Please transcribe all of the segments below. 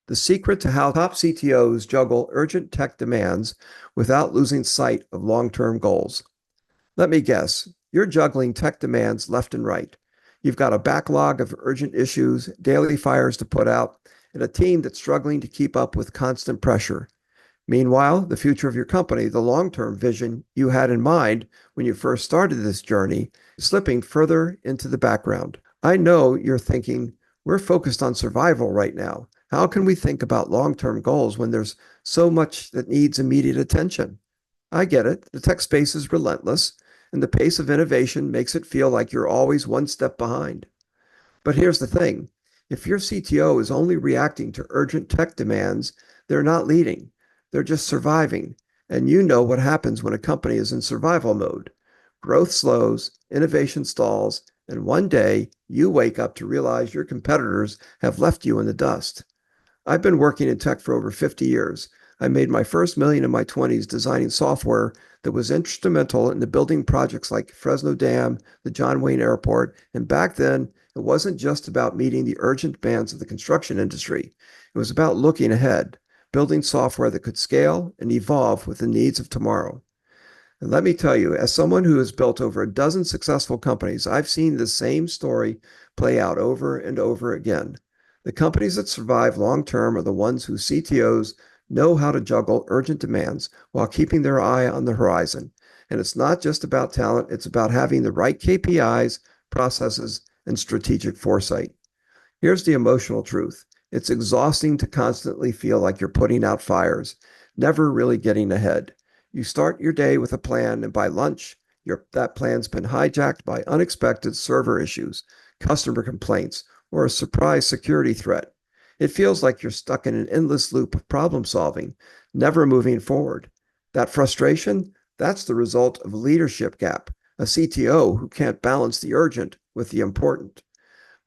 the secret to how top CTOs juggle urgent tech demands without losing sight of long-term goals. Let me guess, you're juggling tech demands left and right. You've got a backlog of urgent issues, daily fires to put out, and a team that's struggling to keep up with constant pressure. Meanwhile, the future of your company, the long-term vision you had in mind when you first started this journey, is slipping further into the background. I know you're thinking, we're focused on survival right now. How can we think about long-term goals when there's so much that needs immediate attention? I get it. The tech space is relentless, and the pace of innovation makes it feel like you're always one step behind. But here's the thing. If your CTO is only reacting to urgent tech demands, they're not leading. They're just surviving. And you know what happens when a company is in survival mode. Growth slows, innovation stalls, and one day you wake up to realize your competitors have left you in the dust. I've been working in tech for over 50 years. I made my first million in my 20s designing software that was instrumental in the building projects like Fresno Dam, the John Wayne Airport, and back then, it wasn't just about meeting the urgent demands of the construction industry. It was about looking ahead, building software that could scale and evolve with the needs of tomorrow. And let me tell you, as someone who has built over a dozen successful companies, I've seen the same story play out over and over again. The companies that survive long-term are the ones whose CTOs know how to juggle urgent demands while keeping their eye on the horizon. And it's not just about talent, it's about having the right KPIs, processes, and strategic foresight. Here's the emotional truth. It's exhausting to constantly feel like you're putting out fires, never really getting ahead. You start your day with a plan, and by lunch, that plan's been hijacked by unexpected server issues, customer complaints, or a surprise security threat. It feels like you're stuck in an endless loop of problem solving, never moving forward. That frustration, that's the result of a leadership gap, a CTO who can't balance the urgent with the important.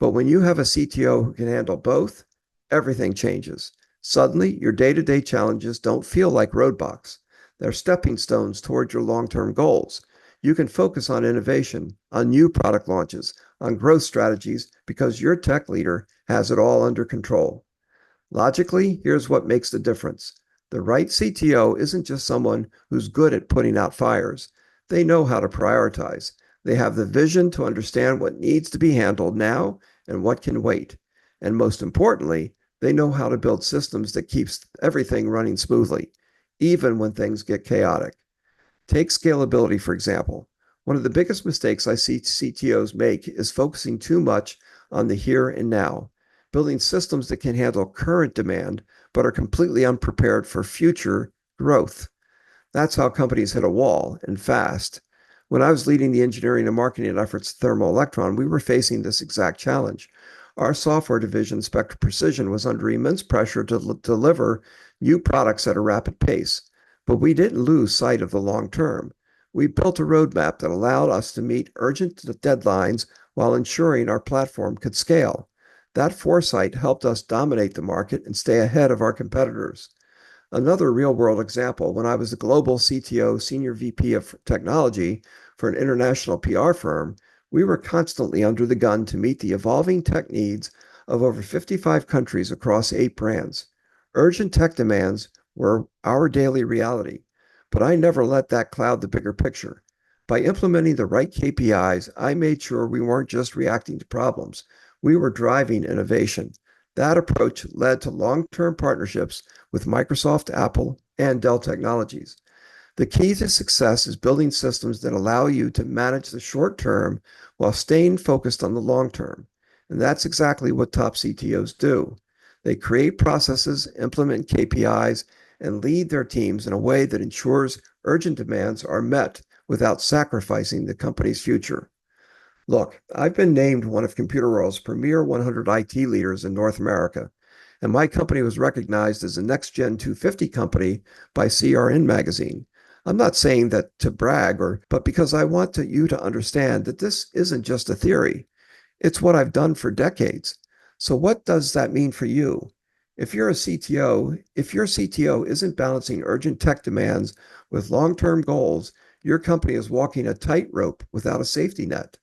But when you have a CTO who can handle both, everything changes. Suddenly, your day-to-day challenges don't feel like roadblocks. They're stepping stones toward your long-term goals. You can focus on innovation, on new product launches, on growth strategies because your tech leader has it all under control. Logically, here's what makes the difference. The right CTO isn't just someone who's good at putting out fires. They know how to prioritize. They have the vision to understand what needs to be handled now and what can wait. And most importantly, they know how to build systems that keeps everything running smoothly, even when things get chaotic. Take scalability, for example. One of the biggest mistakes I see CTOs make is focusing too much on the here and now, building systems that can handle current demand but are completely unprepared for future growth. That's how companies hit a wall, and fast. When I was leading the engineering and marketing efforts at Thermal Electron, we were facing this exact challenge. Our software division, Spectral Precision, was under immense pressure to deliver new products at a rapid pace, but we didn't lose sight of the long term. We built a roadmap that allowed us to meet urgent deadlines while ensuring our platform could scale. That foresight helped us dominate the market and stay ahead of our competitors. Another real-world example, when I was the global CTO, Senior VP of Technology for an international PR firm, we were constantly under the gun to meet the evolving tech needs of over 55 countries across 8 brands. Urgent tech demands were our daily reality, but I never let that cloud the bigger picture. By implementing the right KPIs, I made sure we weren't just reacting to problems. We were driving innovation. That approach led to long-term partnerships with Microsoft, Apple, and Dell Technologies. The key to success is building systems that allow you to manage the short term while staying focused on the long term. And that's exactly what top CTOs do. They create processes, implement KPIs, and lead their teams in a way that ensures urgent demands are met without sacrificing the company's future. Look, I've been named one of Computer World's premier 100 IT leaders in North America, and my company was recognized as a Next Gen 250 company by CRN magazine. I'm not saying that to brag, but because I want you to understand that this isn't just a theory. It's what I've done for decades. So what does that mean for you? If your CTO isn't balancing urgent tech demands with long-term goals, your company is walking a tightrope without a safety net.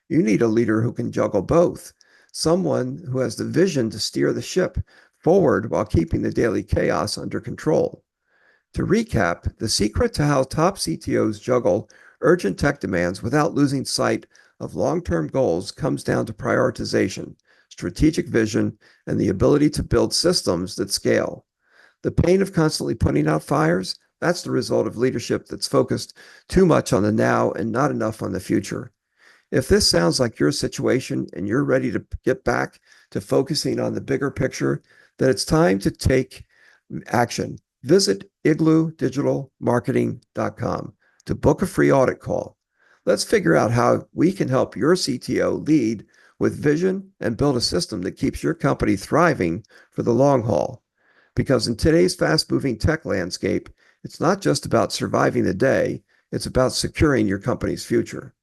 You need a leader who can juggle both, someone who has the vision to steer the ship forward while keeping the daily chaos under control. To recap, the secret to how top CTOs juggle urgent tech demands without losing sight of long-term goals comes down to prioritization, strategic vision, and the ability to build systems that scale. The pain of constantly putting out fires, that's the result of leadership that's focused too much on the now and not enough on the future. If this sounds like your situation and you're ready to get back to focusing on the bigger picture, then it's time to take action. Visit igloodigitalmarketing.com to book a free audit call. Let's figure out how we can help your CTO lead with vision and build a system that keeps your company thriving for the long haul. Because in today's fast-moving tech landscape, it's not just about surviving the day, it's about securing your company's future.